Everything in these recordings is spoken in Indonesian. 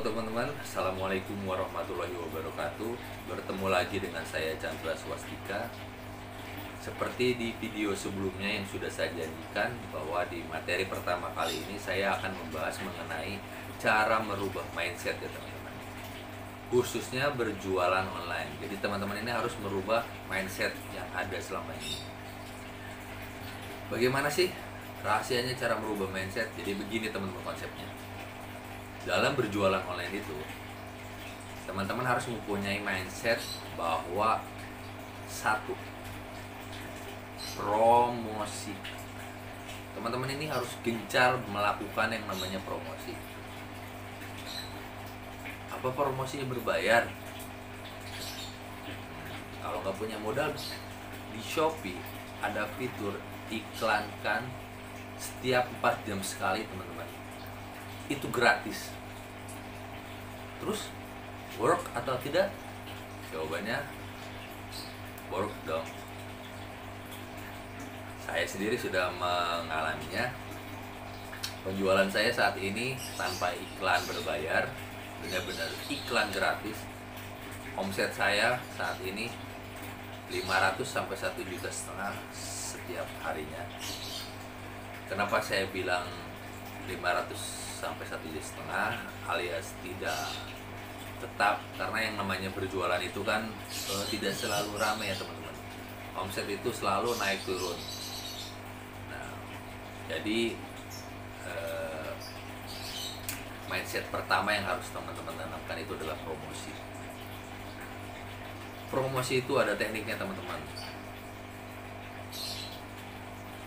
teman-teman, Assalamualaikum warahmatullahi wabarakatuh. Bertemu lagi dengan saya Chandra Swastika. Seperti di video sebelumnya yang sudah saya janjikan, bahwa di materi pertama kali ini saya akan membahas mengenai cara merubah mindset ya teman-teman, khususnya berjualan online. Jadi teman-teman ini harus merubah mindset yang ada selama ini. Bagaimana sih rahasianya cara merubah mindset? Jadi begini teman-teman konsepnya. Dalam berjualan online itu, teman-teman harus mempunyai mindset bahwa satu, promosi. Teman-teman ini harus gencar melakukan yang namanya promosi. Apa promosinya? Berbayar. Kalau nggak punya modal, di Shopee ada fitur iklankan setiap 4 jam sekali teman-teman. Itu gratis. Terus work atau tidak? Jawabannya work dong. Saya sendiri sudah mengalaminya. Penjualan saya saat ini tanpa iklan berbayar, benar-benar iklan gratis. Omset saya saat ini 500 sampai 1,5 juta setiap harinya. Kenapa saya bilang 500 sampai 1,5 juta alias tidak tetap? Karena yang namanya berjualan itu kan tidak selalu ramai ya teman-teman. Omset itu selalu naik turun. Nah, jadi mindset pertama yang harus teman-teman tanamkan itu adalah promosi. Promosi itu ada tekniknya teman-teman.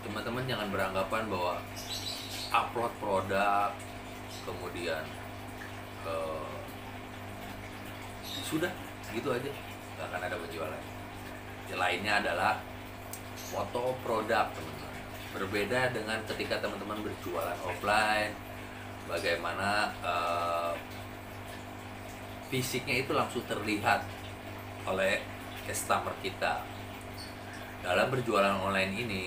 Teman-teman jangan beranggapan bahwa upload produk kemudian sudah gitu aja nggak akan ada penjualan. Yang lainnya adalah foto produk teman-teman. Berbeda dengan ketika teman-teman berjualan offline, bagaimana fisiknya itu langsung terlihat oleh customer kita. Dalam berjualan online ini,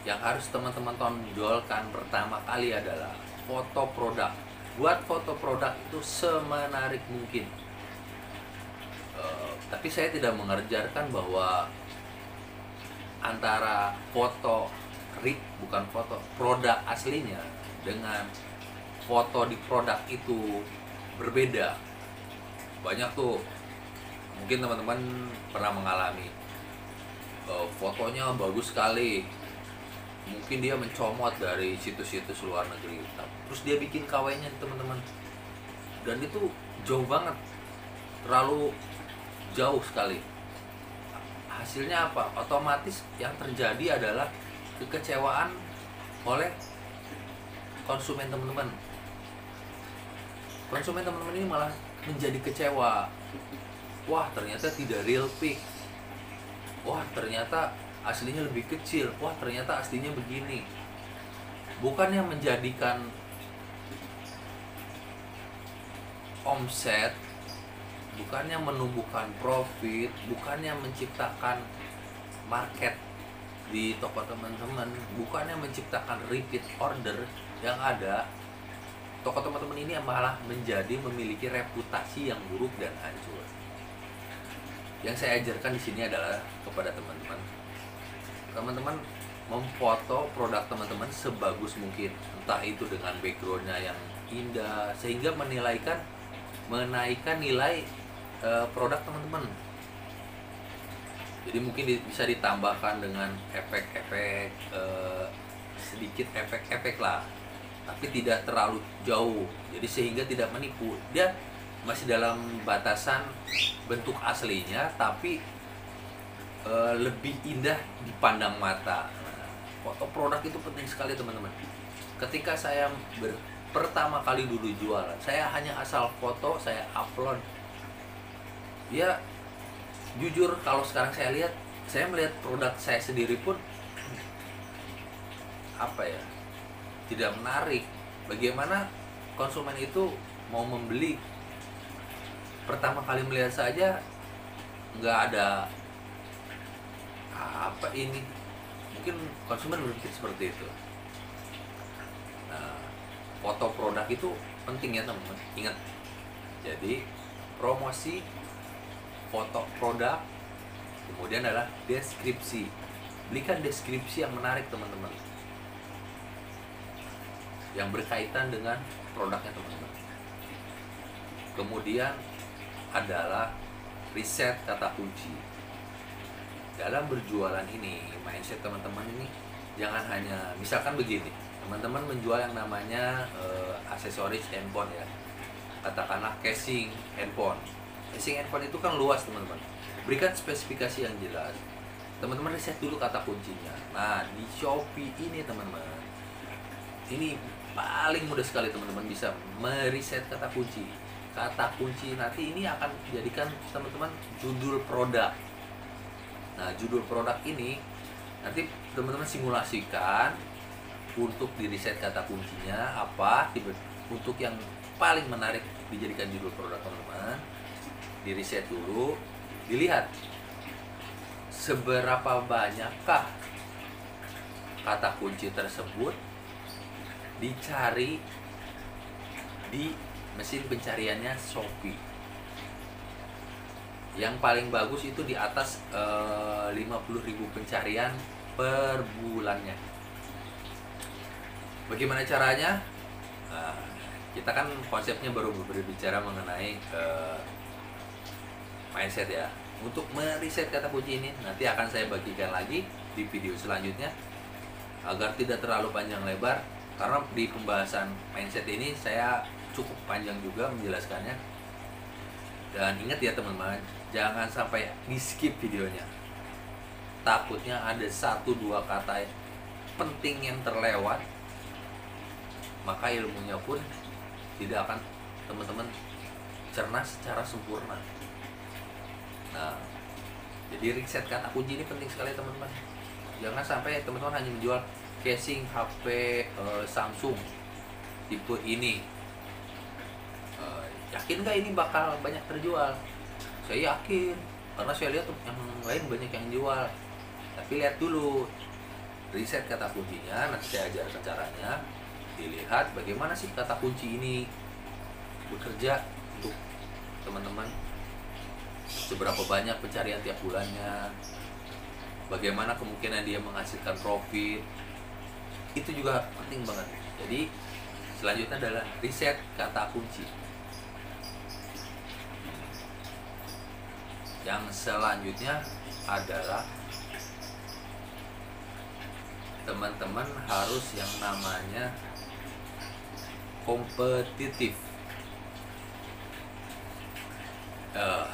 yang harus teman-teman tonjolkan pertama kali adalah foto produk. Buat foto produk itu semenarik mungkin. Tapi saya tidak mengajarkan bahwa antara foto bukan foto produk aslinya dengan foto di produk itu berbeda. Banyak tuh, mungkin teman-teman pernah mengalami fotonya bagus sekali, mungkin dia mencomot dari situs-situs luar negeri, terus dia bikin KW-nya teman-teman, dan itu jauh banget, terlalu jauh sekali. Hasilnya apa? Otomatis yang terjadi adalah kekecewaan oleh konsumen teman-teman. Konsumen teman-teman ini malah menjadi kecewa. Wah, ternyata tidak real pic. Wah, ternyata aslinya lebih kecil. Wah, ternyata aslinya begini. Bukannya menjadikan omset, bukannya menumbuhkan profit, bukannya menciptakan market di toko teman-teman, bukannya menciptakan repeat order, yang ada toko teman-teman ini malah memiliki reputasi yang buruk dan hancur. Yang saya ajarkan di sini adalah kepada teman-teman memfoto produk teman-teman sebagus mungkin, entah itu dengan backgroundnya yang indah sehingga menaikkan nilai produk teman-teman. Jadi mungkin bisa ditambahkan dengan efek-efek, sedikit efek-efek lah, tapi tidak terlalu jauh, jadi sehingga tidak menipu. Dia masih dalam batasan bentuk aslinya, tapi lebih indah dipandang mata. Foto produk itu penting sekali teman-teman. Ketika saya pertama kali dulu jualan, saya hanya asal foto, saya upload. Ya jujur, kalau sekarang saya melihat produk saya sendiri pun tidak menarik. Bagaimana konsumen itu mau membeli? Pertama kali melihat saja nggak ada ini. Mungkin konsumen berpikir seperti itu. Nah, foto produk itu penting ya teman-teman. Ingat, Jadi promosi, foto produk, kemudian adalah deskripsi. Berikan deskripsi yang menarik teman-teman, yang berkaitan dengan produknya teman-teman. Kemudian adalah riset kata kunci. Dalam berjualan ini, mindset teman-teman ini jangan hanya, misalkan begini, teman-teman menjual yang namanya aksesoris handphone ya, katakanlah casing handphone. Casing handphone itu kan luas teman-teman. Berikan spesifikasi yang jelas. Teman-teman riset dulu kata kuncinya. Nah, di Shopee ini teman-teman, ini paling mudah sekali teman-teman bisa meriset kata kunci. Kata kunci nanti ini akan dijadikan teman-teman judul produk. Nah, judul produk ini nanti teman-teman simulasikan untuk di riset kata kuncinya apa, untuk yang paling menarik dijadikan judul produk teman-teman. Di riset dulu, dilihat seberapa banyakkah kata kunci tersebut dicari di mesin pencariannya Shopee. Yang paling bagus itu di atas 50.000 pencarian per bulannya. Bagaimana caranya? Nah, kita kan konsepnya baru berbicara mengenai mindset ya. Untuk meriset kata kunci ini nanti akan saya bagikan lagi di video selanjutnya agar tidak terlalu panjang lebar, karena di pembahasan mindset ini saya cukup panjang juga menjelaskannya. Dan ingat ya teman-teman, jangan sampai di skip videonya. Takutnya ada 1-2 kata penting yang terlewat, maka ilmunya pun tidak akan teman-teman cerna secara sempurna. Nah, jadi riset kata kunci ini penting sekali teman-teman. Jangan sampai teman-teman hanya menjual casing HP Samsung tipe ini. Yakin nggak ini bakal banyak terjual? Saya yakin, karena saya lihat yang lain banyak yang jual. Tapi lihat dulu riset kata kuncinya, nanti saya ajarkan caranya. Dilihat bagaimana sih kata kunci ini bekerja untuk teman-teman, seberapa banyak pencarian tiap bulannya, bagaimana kemungkinan dia menghasilkan profit. Itu juga penting banget. Jadi selanjutnya adalah riset kata kunci. Yang selanjutnya adalah teman-teman harus yang namanya kompetitif.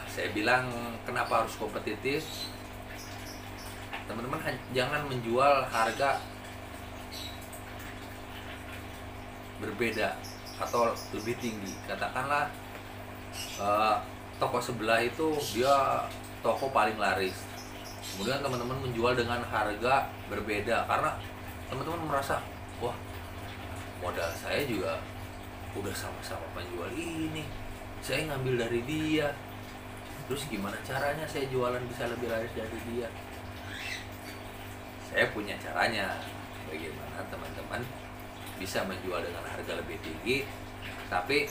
Saya bilang kenapa harus kompetitif? Teman-teman jangan menjual harga berbeda atau lebih tinggi. Katakanlah toko sebelah itu dia toko paling laris, kemudian teman-teman menjual dengan harga berbeda karena teman-teman merasa, wah, modal saya juga udah sama-sama penjual ini, saya ngambil dari dia, terus gimana caranya saya jualan bisa lebih laris dari dia? Saya punya caranya. Bagaimana teman-teman bisa menjual dengan harga lebih tinggi tapi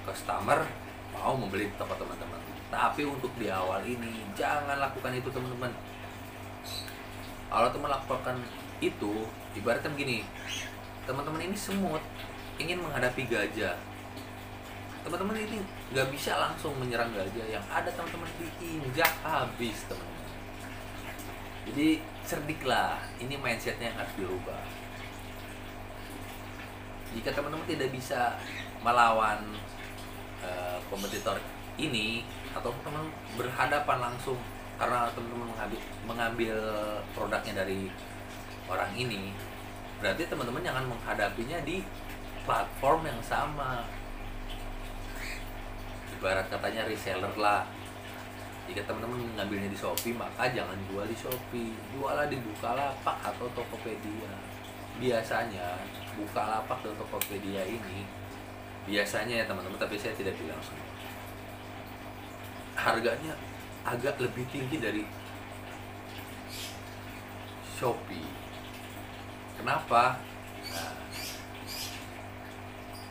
customer mau membeli toko teman-teman. Tapi untuk di awal ini jangan lakukan itu teman-teman. Kalau teman lakukan itu, ibaratnya begini, teman-teman ini semut ingin menghadapi gajah. Teman-teman ini nggak bisa langsung menyerang gajah, yang ada teman-teman diinjak habis teman-teman. Jadi cerdiklah, ini mindsetnya yang harus dirubah. Jika teman-teman tidak bisa melawan kompetitor ini, atau teman berhadapan langsung karena teman-teman mengambil produknya dari orang ini, berarti teman-teman jangan menghadapinya di platform yang sama. Ibarat katanya reseller lah. Jika teman-teman mengambilnya di Shopee, maka jangan jual di Shopee, jualah di Bukalapak atau Tokopedia. Biasanya Bukalapak dan Tokopedia ini, biasanya ya teman-teman, tapi saya tidak bilang semua, harganya agak lebih tinggi dari Shopee. Kenapa?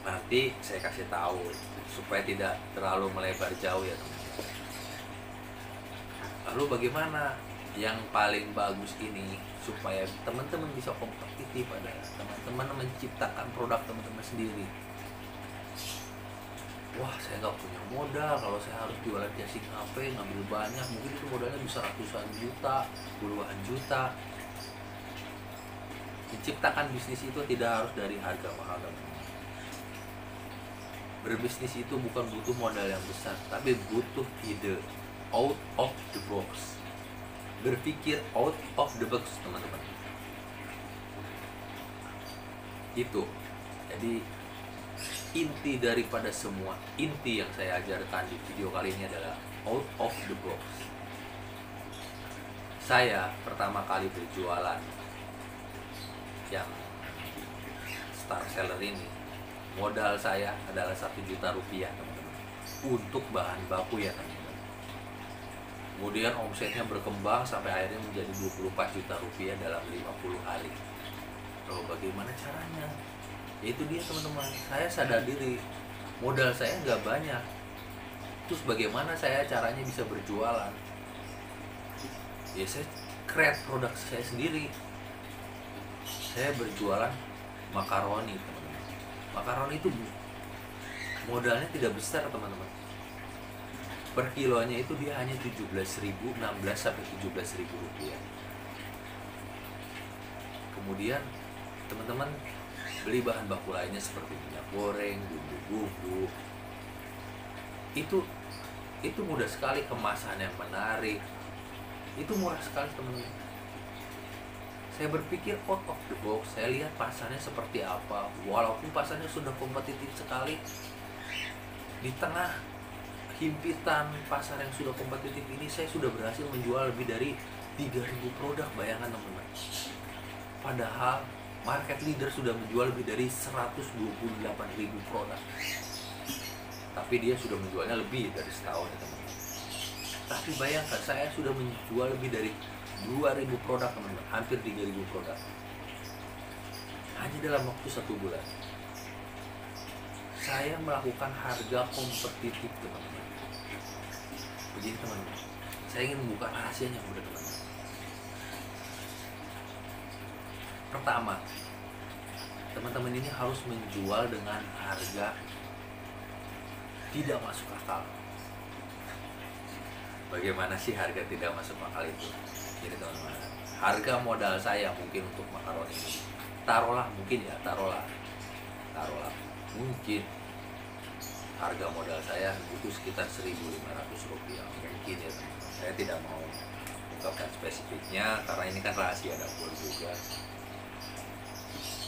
Nah, Nanti saya kasih tahu supaya tidak terlalu melebar jauh ya teman-teman. Lalu bagaimana yang paling bagus ini supaya teman-teman bisa kompetitif adalah teman-teman menciptakan produk teman-teman sendiri. Wah, saya nggak punya modal, kalau saya harus jualan casing HP ngambil banyak, mungkin itu modalnya bisa ratusan juta, puluhan juta. Menciptakan bisnis itu tidak harus dari harga mahal teman-teman. Berbisnis itu bukan butuh modal yang besar, tapi butuh ide, out of the box. Berpikir out of the box teman-teman. Itu jadi inti daripada semua, inti yang saya ajarkan di video kali ini adalah out of the box. Saya pertama kali berjualan yang star seller ini, modal saya adalah 1 juta rupiah teman-teman, untuk bahan baku ya teman-teman. Kemudian omsetnya berkembang sampai akhirnya menjadi 24 juta rupiah dalam 50 hari. Lalu bagaimana caranya? Yaitu dia teman-teman, saya sadar diri modal saya nggak banyak. Terus bagaimana saya caranya bisa berjualan? Ya saya create produk saya sendiri. Saya berjualan makaroni teman-teman. Makaroni itu modalnya tidak besar teman-teman. Per kilonya itu dia hanya 17.000, 16 sampai 17.000 rupiah. Kemudian teman-teman beli bahan baku lainnya seperti minyak goreng, bumbu-bumbu. Itu mudah sekali, kemasan yang menarik. Itu murah sekali teman-teman. Saya berpikir out of the box, saya lihat pasarnya seperti apa. Walaupun pasarnya sudah kompetitif sekali, di tengah himpitan pasar yang sudah kompetitif ini, saya sudah berhasil menjual lebih dari 3.000 produk, bayangkan teman-teman. Padahal market leader sudah menjual lebih dari 128.000 produk. Tapi dia sudah menjualnya lebih dari setahun ya teman-teman. Tapi bayangkan, saya sudah menjual lebih dari 2.000 produk teman-teman, hampir 3.000 produk hanya dalam waktu 1 bulan. Saya melakukan harga kompetitif teman-teman. Begini teman-teman, saya ingin membuka rahasianya kepada teman-teman. Pertama, teman-teman ini harus menjual dengan harga tidak masuk akal. Bagaimana sih harga tidak masuk akal itu? Jadi teman-teman, harga modal saya mungkin untuk makaroni ini, taruhlah mungkin mungkin harga modal saya butuh sekitar 1.500 rupiah mungkin ya teman-teman. Saya tidak mau ungkapkan spesifiknya karena ini kan rahasia dapur juga.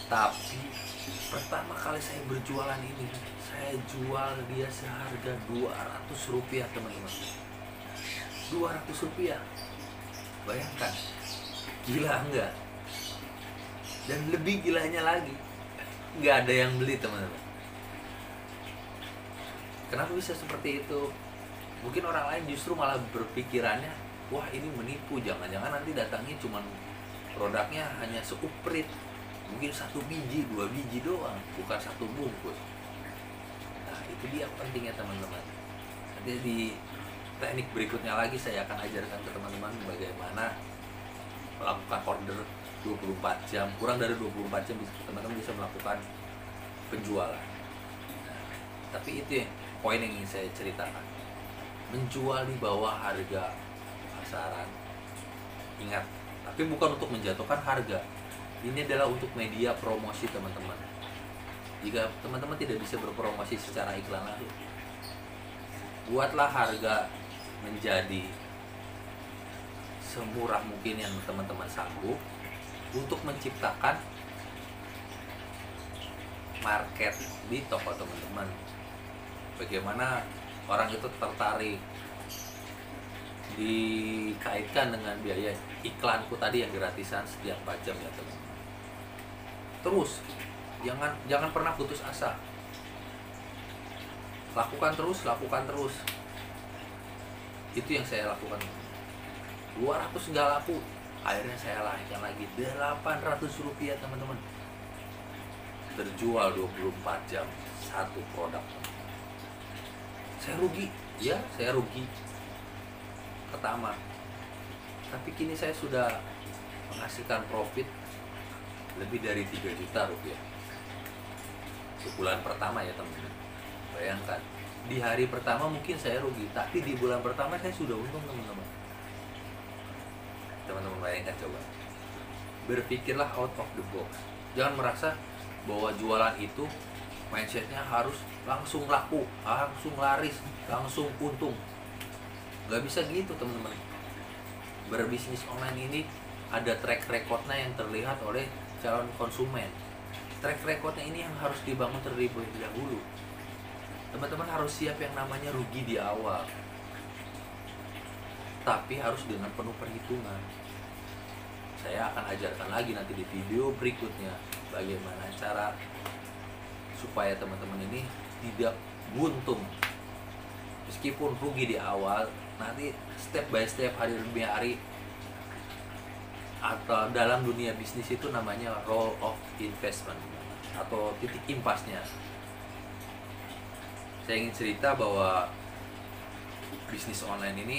Tapi pertama kali saya berjualan ini, saya jual dia seharga 200 rupiah teman-teman. 200 rupiah, bayangkan, gila enggak? Dan lebih gilanya lagi, nggak ada yang beli teman-teman. Kenapa bisa seperti itu? Mungkin orang lain justru malah berpikirannya, wah ini menipu, jangan-jangan nanti datangnya cuman produknya hanya seuprit, mungkin 1 biji, 2 biji doang, bukan 1 bungkus. Nah itu dia pentingnya teman-teman. Nanti di teknik berikutnya lagi saya akan ajarkan ke teman-teman bagaimana melakukan order 24 jam, kurang dari 24 jam teman-teman bisa melakukan penjualan. Nah, tapi itu yang poin yang ingin saya ceritakan. Menjual di bawah harga pasaran, ingat, tapi bukan untuk menjatuhkan harga. Ini adalah untuk media promosi teman-teman. Jika teman-teman tidak bisa berpromosi secara iklan langsung, buatlah harga menjadi semurah mungkin yang teman-teman sanggup untuk menciptakan market di toko teman-teman. Bagaimana orang itu tertarik, dikaitkan dengan biaya iklanku tadi yang gratisan setiap 4 jam ya teman-teman. Terus jangan pernah putus asa. Lakukan terus. Itu yang saya lakukan. 200 nggak laku, akhirnya saya naikkan lagi 800 rupiah teman-teman. terjual 24 jam satu produk. Saya rugi, ya saya rugi pertama. Tapi kini saya sudah menghasilkan profit lebih dari 3 juta rupiah. Bulan pertama ya teman-teman. Bayangkan, di hari pertama mungkin saya rugi, tapi di bulan pertama saya sudah untung teman-teman. Teman-teman bayangkan coba. Berpikirlah out of the box. Jangan merasa bahwa jualan itu mindsetnya harus langsung laku, langsung laris, langsung untung. Gak bisa gitu teman-teman. Berbisnis online ini ada track recordnya yang terlihat oleh calon konsumen. Track recordnya ini yang harus dibangun terlebih dahulu. Teman-teman harus siap yang namanya rugi di awal, tapi harus dengan penuh perhitungan. Saya akan ajarkan lagi nanti di video berikutnya bagaimana cara supaya teman-teman ini tidak buntung. Meskipun rugi di awal, nanti step by step, hari demi hari, atau dalam dunia bisnis itu namanya role of investment atau titik impasnya. Saya ingin cerita bahwa bisnis online ini,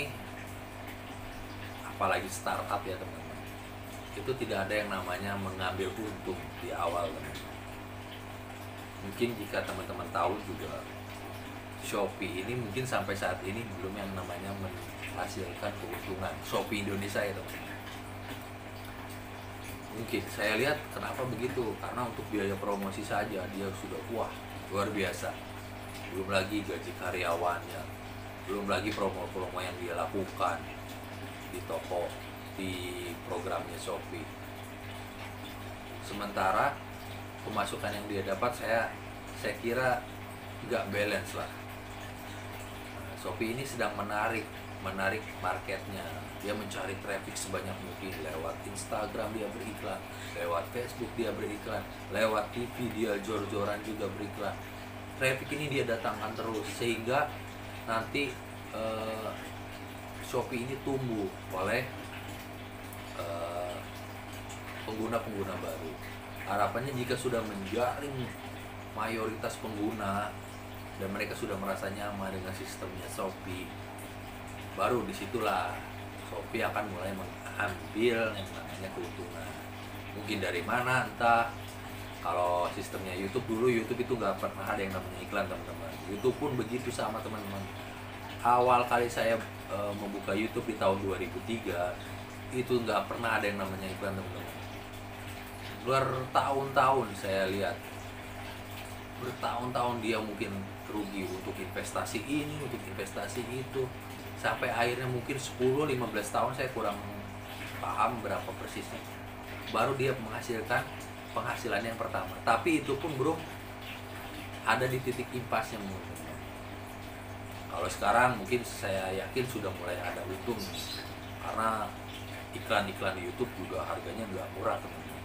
apalagi startup ya teman-teman, itu tidak ada yang namanya mengambil untung di awal teman-teman. Mungkin jika teman-teman tahu juga, Shopee ini mungkin sampai saat ini belum yang namanya menghasilkan keuntungan. Shopee Indonesia ya teman-teman. Mungkin saya lihat kenapa begitu, karena untuk biaya promosi saja dia sudah wah luar biasa. Belum lagi gaji karyawannya, belum lagi promo-promo yang dia lakukan di toko, di programnya Shopee. Sementara pemasukan yang dia dapat saya kira nggak balance lah. Shopee ini sedang menarik marketnya. Dia mencari traffic sebanyak mungkin. Lewat Instagram dia beriklan, lewat Facebook dia beriklan, lewat TV dia jor-joran juga beriklan. Traffic ini dia datangkan terus, sehingga nanti Shopee ini tumbuh oleh pengguna-pengguna baru. Harapannya jika sudah menjaring mayoritas pengguna dan mereka sudah merasa nyaman dengan sistemnya Shopee, baru disitulah Shopee akan mulai mengambil yang namanya keuntungan. Mungkin dari mana entah. Kalau sistemnya YouTube dulu, YouTube itu nggak pernah ada yang namanya iklan teman-teman. YouTube pun begitu sama teman-teman. Awal kali saya membuka YouTube di tahun 2003, itu nggak pernah ada yang namanya iklan teman-teman. Bertahun-tahun saya lihat, bertahun-tahun dia mungkin rugi untuk investasi ini, untuk investasi itu, sampai akhirnya mungkin 10-15 tahun saya kurang paham berapa persisnya, baru dia menghasilkan penghasilan yang pertama. Tapi itu pun belum ada di titik impasnya mungkin. Kalau sekarang mungkin saya yakin sudah mulai ada untung, karena iklan-iklan di YouTube juga harganya nggak murah teman-teman.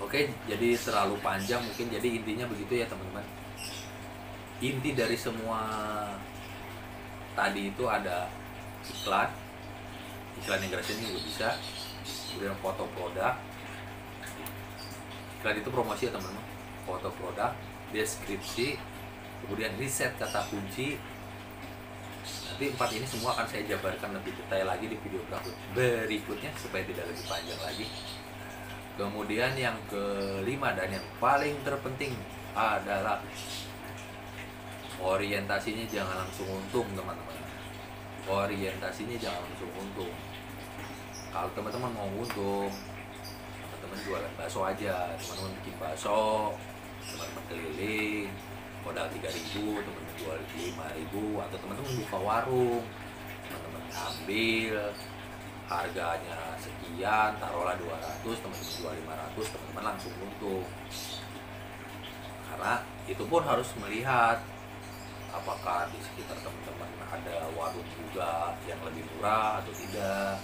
Oke, jadi terlalu panjang mungkin. Jadi intinya begitu ya teman-teman. Inti dari semua tadi itu ada iklan yang gratis ini juga bisa, kemudian foto produk. Iklan itu promosi ya teman-teman, foto produk, deskripsi, kemudian riset kata kunci. Nanti 4 ini semua akan saya jabarkan lebih detail lagi di video berikutnya supaya tidak lebih panjang lagi. Kemudian yang kelima dan yang paling terpenting adalah orientasinya jangan langsung untung teman-teman. Orientasinya jangan langsung untung. Kalau teman-teman mau untung, teman-teman jualan bakso aja, teman-teman bikin bakso, teman-teman keliling, modal 3.000, teman-teman jual 5.000, atau teman-teman buka warung, teman-teman ambil harganya sekian, taruhlah 200, teman-teman jual 500, teman-teman langsung untung. Karena itu pun harus melihat apakah di sekitar teman-teman ada warung juga yang lebih murah atau tidak.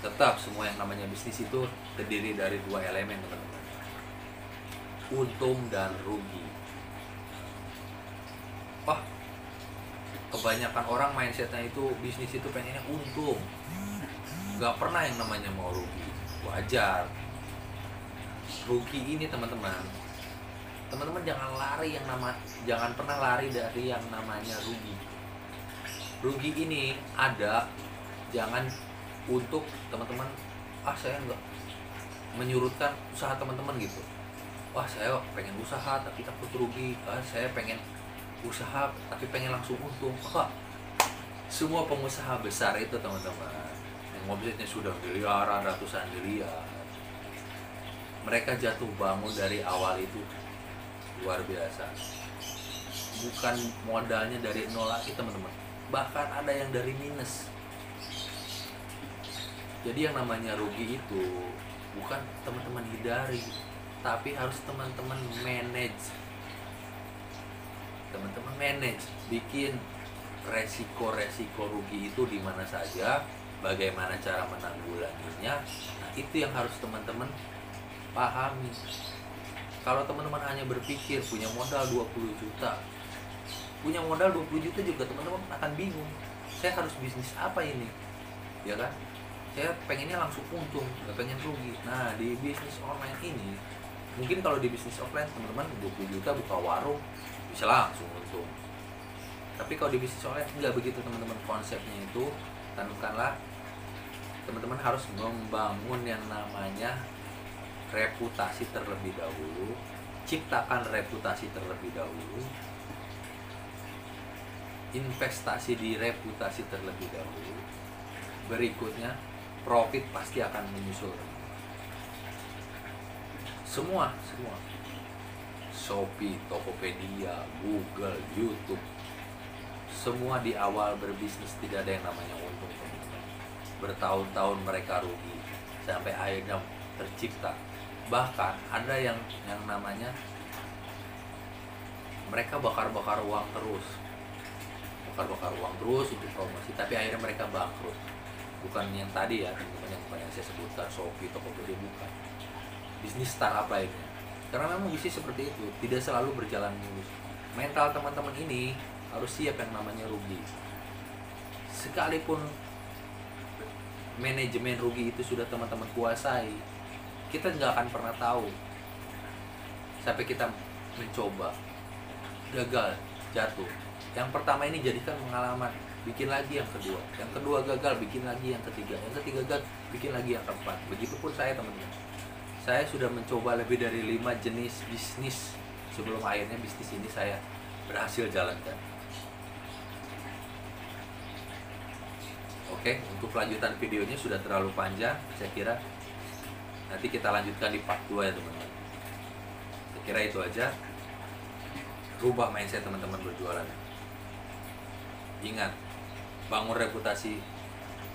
Tetap semua yang namanya bisnis itu terdiri dari 2 elemen teman-teman, untung dan rugi. Wah, kebanyakan orang mindsetnya itu bisnis itu pengennya untung, nggak pernah yang namanya mau rugi. Wajar, rugi ini teman-teman, jangan pernah lari dari yang namanya rugi. Rugi ini ada, jangan untuk teman-teman, saya nggak menyurutkan usaha teman-teman gitu. Saya pengen usaha tapi takut rugi. Saya pengen usaha tapi pengen langsung untung. Semua pengusaha besar itu teman-teman, yang omsetnya sudah miliaran, ratusan miliar, mereka jatuh bangun dari awal itu luar biasa. Bukan modalnya dari nol lagi teman-teman, bahkan ada yang dari minus. Jadi yang namanya rugi itu bukan teman-teman hindari, tapi harus teman-teman manage. Teman-teman manage, bikin resiko-resiko rugi itu di mana saja, bagaimana cara menanggulanginya. Nah, itu yang harus teman-teman pahami. Kalau teman-teman hanya berpikir punya modal 20 juta, juga teman-teman akan bingung. Saya harus bisnis apa ini? Ya kan? Saya pengennya langsung untung, nggak pengen rugi. Nah, di bisnis online ini, mungkin kalau di bisnis offline teman-teman 20 juta buka warung bisa langsung untung. Tapi kalau di bisnis online nggak begitu teman-teman. Konsepnya itu, tanamkanlah, teman-teman harus membangun yang namanya reputasi terlebih dahulu. Ciptakan reputasi terlebih dahulu, investasi di reputasi terlebih dahulu. Berikutnya profit pasti akan menyusul. Semua Shopee, Tokopedia, Google, YouTube, semua di awal berbisnis tidak ada yang namanya untung teman-teman. Bertahun-tahun mereka rugi sampai akhirnya tercipta. Bahkan ada yang namanya mereka bakar-bakar uang terus untuk promosi, tapi akhirnya mereka bangkrut. Bukan yang tadi ya teman-teman, yang saya sebutkan Shopee, Tokopedia, bukan. Bisnis startup lainnya. Karena memang bisnis seperti itu tidak selalu berjalan mulus. Mental teman-teman ini harus siap yang namanya rugi. Sekalipun manajemen rugi itu sudah teman-teman kuasai, kita nggak akan pernah tahu sampai kita mencoba, gagal, jatuh. Yang pertama ini jadikan pengalaman, bikin lagi yang kedua gagal, bikin lagi yang ketiga gagal, bikin lagi yang keempat. Begitupun saya teman-teman, saya sudah mencoba lebih dari 5 jenis bisnis sebelum akhirnya bisnis ini saya berhasil jalankan. Oke, untuk kelanjutan videonya sudah terlalu panjang, saya kira nanti kita lanjutkan di part 2 ya teman-teman. Saya kira itu aja. Rubah mindset teman-teman berjualan. Ingat, bangun reputasi,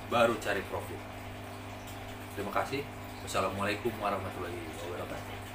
baru cari profit. Terima kasih. Wassalamualaikum warahmatullahi wabarakatuh.